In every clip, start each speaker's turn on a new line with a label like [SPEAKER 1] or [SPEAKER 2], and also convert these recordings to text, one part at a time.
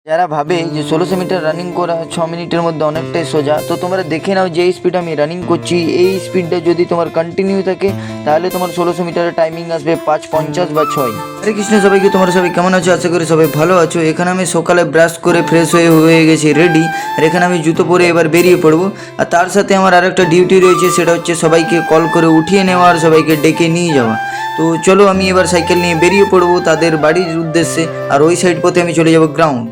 [SPEAKER 1] যারা ভাবে যে 1600 মিটার রানিং করা 6 মিনিটের মধ্যে অনেকটাই সোজা, তো তোমরা দেখে নাও যে স্পিড আমি রানিং করছি, এই স্পিডটা যদি তোমার কন্টিনিউ থাকে তাহলে তোমার 1600 মিটারের টাইমিং আসবে 5:50 বা 6। হরে কৃষ্ণ সবাইকে, তোমরা সবাই কেমন আছো? আশা করি সবাই ভালো আছো। এখানে আমি সকালে ব্রাশ করে ফ্রেশ হয়ে গেছি রেডি, আর এখানে আমি জুতো পরে এবার বেরিয়ে পড়বো। আর তার সাথে আমার আরেকটা ডিউটি রয়েছে, সেটা হচ্ছে সবাইকে কল করে উঠিয়ে নেওয়া আর সবাইকে ডেকে নিয়ে যাওয়া। তো চলো আমি এবার সাইকেল নিয়ে বেরিয়ে পড়বো তাদের বাড়ির উদ্দেশ্যে, আর ওই সাইড পথে আমি চলে যাবো গ্রাউন্ড।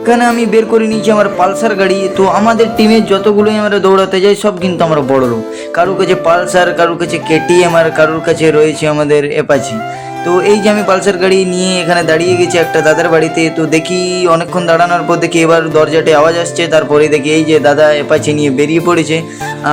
[SPEAKER 1] এখানে আমি বের করে নিয়েছি আমার পালসার গাড়ি। তো আমাদের টিমে যতগুলোই আমরা দৌড়াতে যাই সব কিন্তু আমরা বড় লোক, কারোর কাছে পালসার, কারোর কাছে কেটিএম, আর কারোর কাছে রয়েছে আমাদের অ্যাপাচি। তো এই যে আমি পালসার গাড়ি নিয়ে এখানে দাঁড়িয়ে গেছি একটা দাদার বাড়িতে। তো দেখি অনেকক্ষণ দাঁড়ানোর পর দেখি এবার দরজাটে আওয়াজ আসছে, তারপরে দেখি এই যে দাদা অ্যাপাচি নিয়ে বেরিয়ে পড়েছে।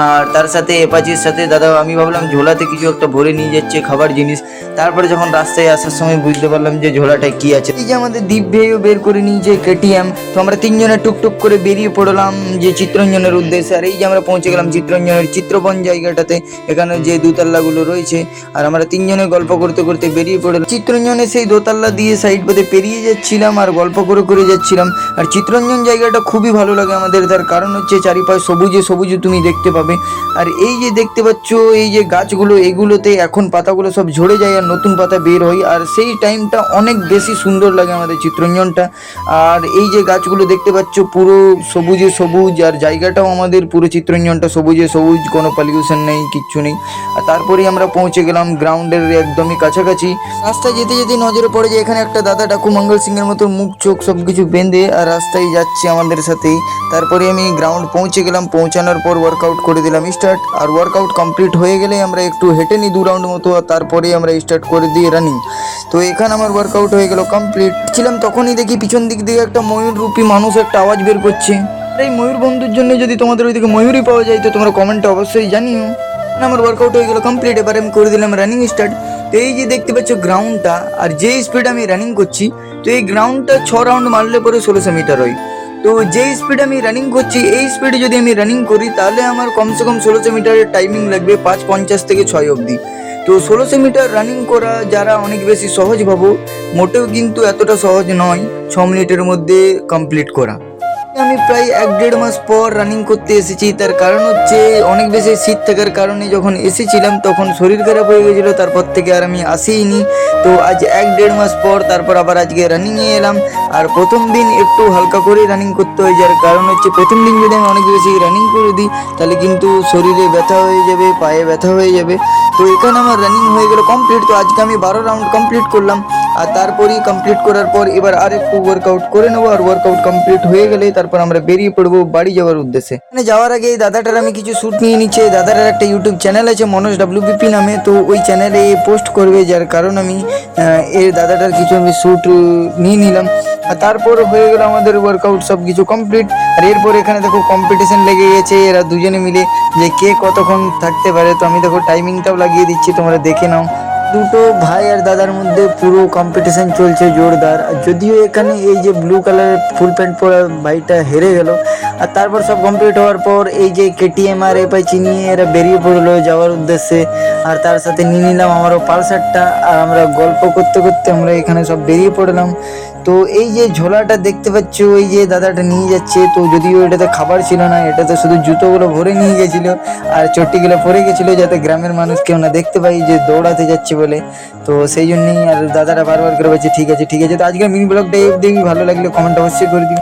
[SPEAKER 1] আর তার সাথে অ্যাপাচির সাথে দাদা, আমি ভাবলাম ঝোলাতে কিছু একটা ভরে নিয়ে যাচ্ছে খাবার জিনিস। তারপরে যখন রাস্তায় আসার সময় বুঝতে পারলাম যে ঝোলাটায় কি আছে। এই যে আমাদের দীপ ভাইও বের করে নিয়েছে কেটিএম। তো আমরা তিনজনে টুকটুক করে বেরিয়ে পড়লাম যে চিত্তরঞ্জনের উদ্দেশ্যে। আর এই যে আমরা পৌঁছে গেলাম চিত্তরঞ্জনের চিত্রবন জায়গাটাতে, এখানে যে দোতলাগুলো রয়েছে। আর আমরা তিনজনে গল্প করতে করতে বেরিয়ে পড়লাম চিত্তরঞ্জনে। সেই দোতলা দিয়ে সাইড পথে পেরিয়ে যাচ্ছিলাম আর গল্প করে করে যাচ্ছিলাম। আর চিত্তরঞ্জন জায়গাটা খুবই ভালো লাগে আমাদের, তার কারণ হচ্ছে চারিপাশে সবুজে সবুজে তুমি দেখতে পাবে। আর এই যে দেখতে পাচ্ছ এই যে গাছগুলো, এগুলোতে এখন পাতাগুলো সব ঝরে যায় আর নতুন পাতা বের হয়, আর সেই টাইমটা অনেক বেশি সুন্দর লাগে আমাদের চিত্তরঞ্জনটা। আর এই যে গাছগুলো দেখতে পাচ্ছ পুরো সবুজে সবুজ, আর জায়গাটাও আমাদের পুরো চিত্তরঞ্জনটা সবুজে সবুজ, কোনো পলিউশন নেই, কিচ্ছু নেই। আর তারপরেই আমরা পৌঁছে গেলাম গ্রাউন্ডের একদমই কাছাকাছি। রাস্তায় যেতে যেতে নজরে পড়ে যে এখানে একটা দাদা ডাকু মঙ্গল সিং এর মতো মুখ চোখ সব কিছু বেঁধে আর রাস্তায় যাচ্ছে আমাদের সাথেই। তারপরে আমি গ্রাউন্ড পৌঁছে গেলাম, পৌঁছানোর পর ওয়ার্কআউট করে দিলাম স্টার্ট। আর ওয়ার্কআউট কমপ্লিট হয়ে গেলে আমরা একটু হেঁটে নিই 2 রাউন্ড মতো, আর তারপরে আমরা স্টার্ট করে দিই রানিং। তো এখানে আমার ওয়ার্কআউট হয়ে গেল কমপ্লিট। ছিলাম তখনই দেখি পিছন দিক দিয়ে একটা ময়ূররূপী মানুষ একটা আওয়াজ বের করছে। এই ময়ূর বন্ধুর জন্য যদি তোমাদের ওইদিকে ময়ূরই পাওয়া যায় তো তোমরা কমেন্টে অবশ্যই জানিও। আমার ওয়ার্কআউট হয়ে গেল কমপ্লিট, এবার আমি করে দিলাম রানিং স্টার্ট। তো এই যে দেখতে পাচ্ছ গ্রাউন্ডটা, আর যে স্পিড আমি রানিং করছি, তো এই গ্রাউন্ডটা 6 রাউন্ড মারলে পরে 1600 মিটার হয়। তো যে স্পিড আমি রানিং করছি, এই স্পিডে যদি আমি রানিং করি তাহলে আমার কমসে কম 1600 মিটারের টাইমিং লাগবে 5:50 থেকে 6 অবধি। তো 1600 মিটার রানিং করা যারা অনেক বেশি সহজ ভাবো, মোটেও কিন্তু এতটা সহজ নয় 6 মিনিটের মধ্যে কমপ্লিট করা। আমি প্রায় 1-1.5 মাস পর রানিং করতে এসেছি, তার কারণ হচ্ছে অনেক বেশি শীত থাকার কারণে যখন এসেছিলাম তখন শরীর খারাপ হয়ে গেছিলো, তারপর থেকে আর আমি আসিনি। তো আজ 1-1.5 মাস পর তারপর আবার আজকে রানিংয়ে এলাম। আর প্রথম দিন একটু হালকা করে রানিং করতে হয়, যার কারণ হচ্ছে প্রথম দিন যদি আমি অনেক বেশি রানিং করে দিই তাহলে কিন্তু শরীরে ব্যথা হয়ে যাবে, পায়ে ব্যথা হয়ে যাবে। তো এখানে আমার রানিং হয়ে গেল কমপ্লিট। তো আজকে আমি 12 রাউন্ড কমপ্লিট করলাম, আর তারপরেই কমপ্লিট করার পর এবার আর একটু ওয়ার্কআউট করে নেবো। আর ওয়ার্কআউট কমপ্লিট হয়ে গেলে তারপর আমরা বেরিয়ে পড়বো বাড়ি যাওয়ার উদ্দেশ্যে। এখানে যাওয়ার আগে এই দাদাটার আমি কিছু শ্যুট নিয়ে নিচ্ছে। দাদাটার একটা ইউটিউব চ্যানেল আছে মনোজ WBP নামে, তো ওই চ্যানেলে পোস্ট করবে, যার কারণ আমি এই দাদাটার কিছু আমি শ্যুট নিয়ে নিলাম। আর তারপর হয়ে গেল আমাদের ওয়ার্কআউট সব কিছু কমপ্লিট। আর এরপর এখানে দেখো কম্পিটিশন লেগে গেছে, এরা দুজনে মিলে যে কে কতক্ষণ থাকতে পারে। তো আমি দেখো টাইমিংটাও লাগিয়ে দিচ্ছি, তোমরা দেখে নাও। দুটো ভাই আর দাদার মধ্যে পুরো কম্পিটিশন চলছে জোরদার। আর যদিও এখানে এই যে ব্লু কালারের ফুল প্যান্ট পরা ভাইটা হেরে গেল। আর তারপর সব কমপ্লিট হওয়ার পর এই যে কেটিএম আর অ্যাপাচি নিয়ে এরা বেরিয়ে পড়লো যাওয়ার উদ্দেশ্যে। আর তার সাথে নিয়ে নিলাম আমারও পালসারটা, আর আমরা গল্প করতে করতে আমরা এখানে সব বেরিয়ে পড়লাম। তো এই যে ঝোলাটা দেখতে পাচ্ছ ওই যে দাদাটা নিয়ে যাচ্ছে, তো যদিও এটাতে খাবার ছিল না, এটাতে শুধু জুতোগুলো ভরে নিয়ে গেছিলো আর চটিগুলো পরে গেছিলো, যাতে গ্রামের মানুষ কেউ না দেখতে পাই যে দৌড়াতে যাচ্ছে বলে। তো সেই জন্যই আর দাদারা বারবার করে বলছে ঠিক আছে ঠিক আছে। তো আজকের মিনি ব্লগটা এই অবধি, ভালো লাগলে কমেন্ট অবশ্যই করে দিন।